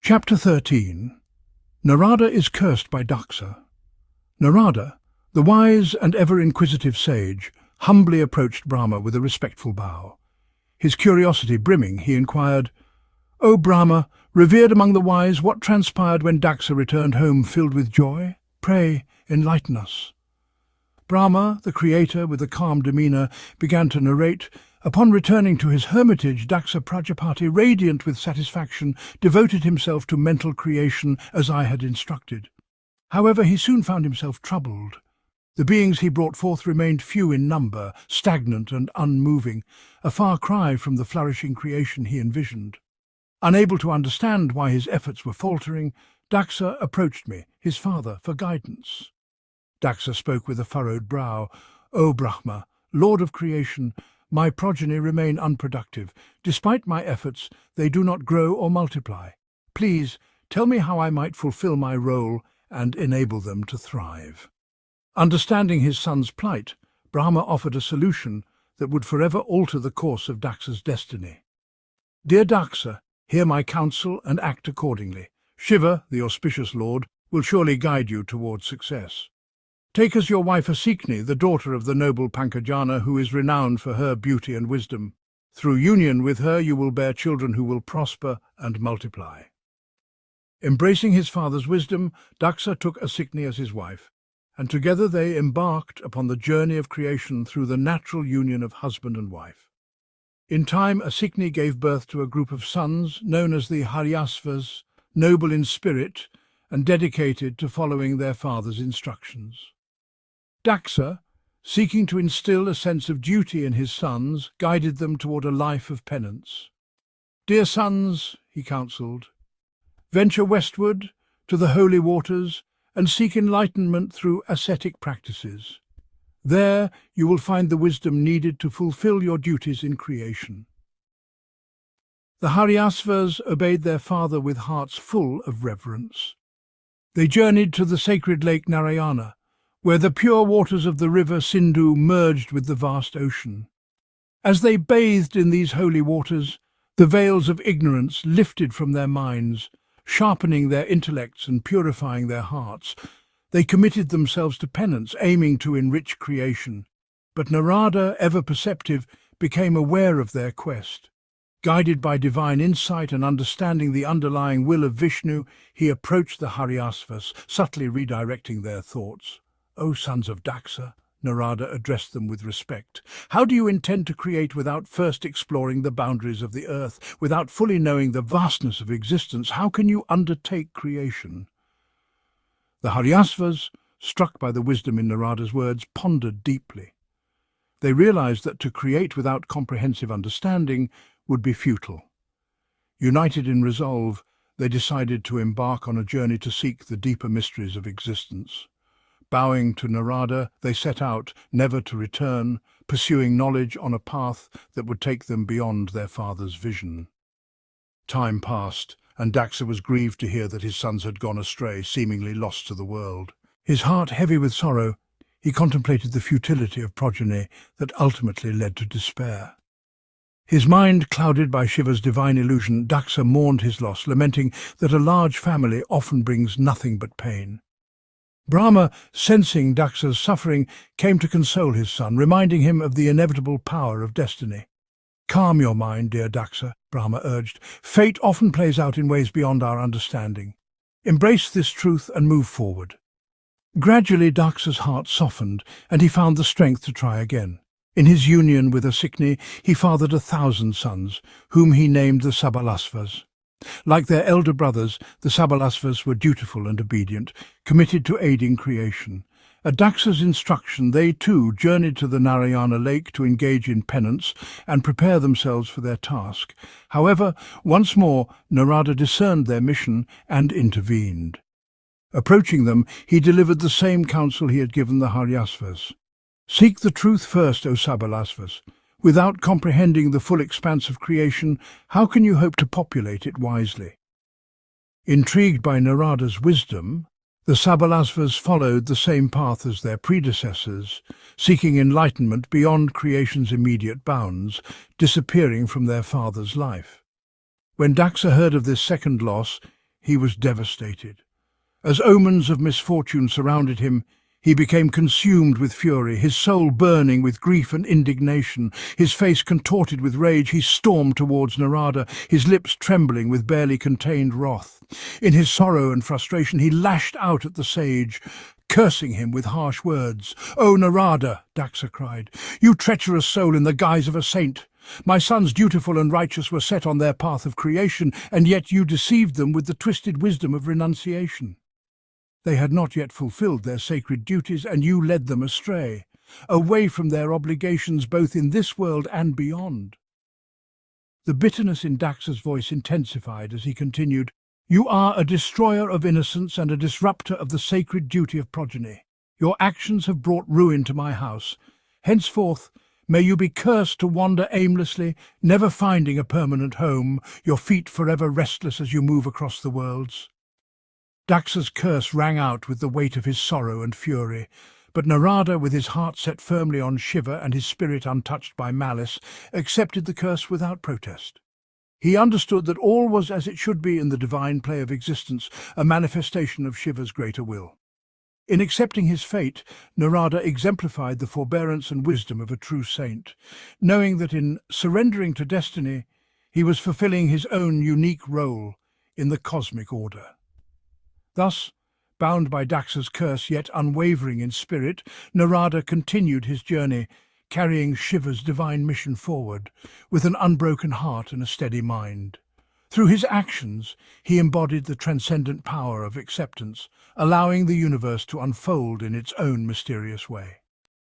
Chapter 13. Nārada is cursed by Dakṣa. Nārada, the wise and ever-inquisitive sage, humbly approached Brahmā with a respectful bow. His curiosity brimming, he inquired, "O Brahmā, revered among the wise, what transpired when Dakṣa returned home filled with joy? Pray, enlighten us." Brahmā, the creator, with a calm demeanor, began to narrate. Upon returning to his hermitage, Dakṣa Prajāpati, radiant with satisfaction, devoted himself to mental creation as I had instructed. However, he soon found himself troubled. The beings he brought forth remained few in number, stagnant and unmoving, a far cry from the flourishing creation he envisioned. Unable to understand why his efforts were faltering, Dakṣa approached me, his father, for guidance. Dakṣa spoke with a furrowed brow. "O Brahmā, Lord of creation, my progeny remain unproductive. Despite my efforts, they do not grow or multiply. Please, tell me how I might fulfill my role and enable them to thrive." Understanding his son's plight, Brahmā offered a solution that would forever alter the course of Dakṣa's destiny. "Dear Dakṣa, hear my counsel and act accordingly. Shiva, the auspicious Lord, will surely guide you towards success. Take as your wife Asiknī, the daughter of the noble Pañcajana, who is renowned for her beauty and wisdom. Through union with her you will bear children who will prosper and multiply." Embracing his father's wisdom, Dakṣa took Asiknī as his wife, and together they embarked upon the journey of creation through the natural union of husband and wife. In time, Asiknī gave birth to a group of sons known as the Haryaśvas, noble in spirit and dedicated to following their father's instructions. Dakṣa, seeking to instill a sense of duty in his sons, guided them toward a life of penance. "Dear sons," he counselled, "venture westward to the holy waters and seek enlightenment through ascetic practices. There you will find the wisdom needed to fulfill your duties in creation." The Haryaśvas obeyed their father with hearts full of reverence. They journeyed to the sacred lake Narayana, where the pure waters of the river Sindhu merged with the vast ocean. As they bathed in these holy waters, the veils of ignorance lifted from their minds, sharpening their intellects and purifying their hearts. They committed themselves to penance, aiming to enrich creation. But Nārada, ever perceptive, became aware of their quest. Guided by divine insight and understanding the underlying will of Vishnu, he approached the Haryaśvas, subtly redirecting their thoughts. "O sons of Dakṣa," Nārada addressed them with respect, "how do you intend to create without first exploring the boundaries of the earth? Without fully knowing the vastness of existence, how can you undertake creation?" The Haryaśvas, struck by the wisdom in Nārada's words, pondered deeply. They realized that to create without comprehensive understanding would be futile. United in resolve, they decided to embark on a journey to seek the deeper mysteries of existence. Bowing to Nārada, they set out, never to return, pursuing knowledge on a path that would take them beyond their father's vision. Time passed, and Dakṣa was grieved to hear that his sons had gone astray, seemingly lost to the world. His heart heavy with sorrow, he contemplated the futility of progeny that ultimately led to despair. His mind clouded by Shiva's divine illusion, Dakṣa mourned his loss, lamenting that a large family often brings nothing but pain. Brahmā, sensing Dakṣa's suffering, came to console his son, reminding him of the inevitable power of destiny. "Calm your mind, dear Dakṣa," Brahmā urged. "Fate often plays out in ways beyond our understanding. Embrace this truth and move forward." Gradually Dakṣa's heart softened, and he found the strength to try again. In his union with Asiknī, he fathered 1,000 sons, whom he named the Sabalāśvas. Like their elder brothers, the Sabalāśvas were dutiful and obedient, committed to aiding creation. At Dakṣa's instruction, they too journeyed to the Narayana lake to engage in penance and prepare themselves for their task. However, once more, Nārada discerned their mission and intervened. Approaching them, he delivered the same counsel he had given the Haryaśvas. "Seek the truth first, O Sabalāśvas. Without comprehending the full expanse of creation, how can you hope to populate it wisely?" Intrigued by Nārada's wisdom, the Sabalāśvas followed the same path as their predecessors, seeking enlightenment beyond creation's immediate bounds, disappearing from their father's life. When Dakṣa heard of this second loss, He was devastated. As omens of misfortune surrounded him, he became consumed with fury, his soul burning with grief and indignation. His face contorted with rage, he stormed towards Nārada, his lips trembling with barely contained wrath. In his sorrow and frustration, he lashed out at the sage, cursing him with harsh words. "O Nārada," Dakṣa cried, "you treacherous soul in the guise of a saint! My sons, dutiful and righteous, were set on their path of creation, and yet you deceived them with the twisted wisdom of renunciation. They had not yet fulfilled their sacred duties, and you led them astray, away from their obligations both in this world and beyond." The bitterness in Dakṣa's voice intensified as he continued, "You are a destroyer of innocence and a disruptor of the sacred duty of progeny. Your actions have brought ruin to my house. Henceforth, may you be cursed to wander aimlessly, never finding a permanent home, your feet forever restless as you move across the worlds." Dakṣa's curse rang out with the weight of his sorrow and fury, but Nārada, with his heart set firmly on Shiva and his spirit untouched by malice, accepted the curse without protest. He understood that all was as it should be in the divine play of existence, a manifestation of Shiva's greater will. In accepting his fate, Nārada exemplified the forbearance and wisdom of a true saint, knowing that in surrendering to destiny, he was fulfilling his own unique role in the cosmic order. Thus, bound by Dakṣa's curse yet unwavering in spirit, Nārada continued his journey, carrying Shiva's divine mission forward, with an unbroken heart and a steady mind. Through his actions, he embodied the transcendent power of acceptance, allowing the universe to unfold in its own mysterious way.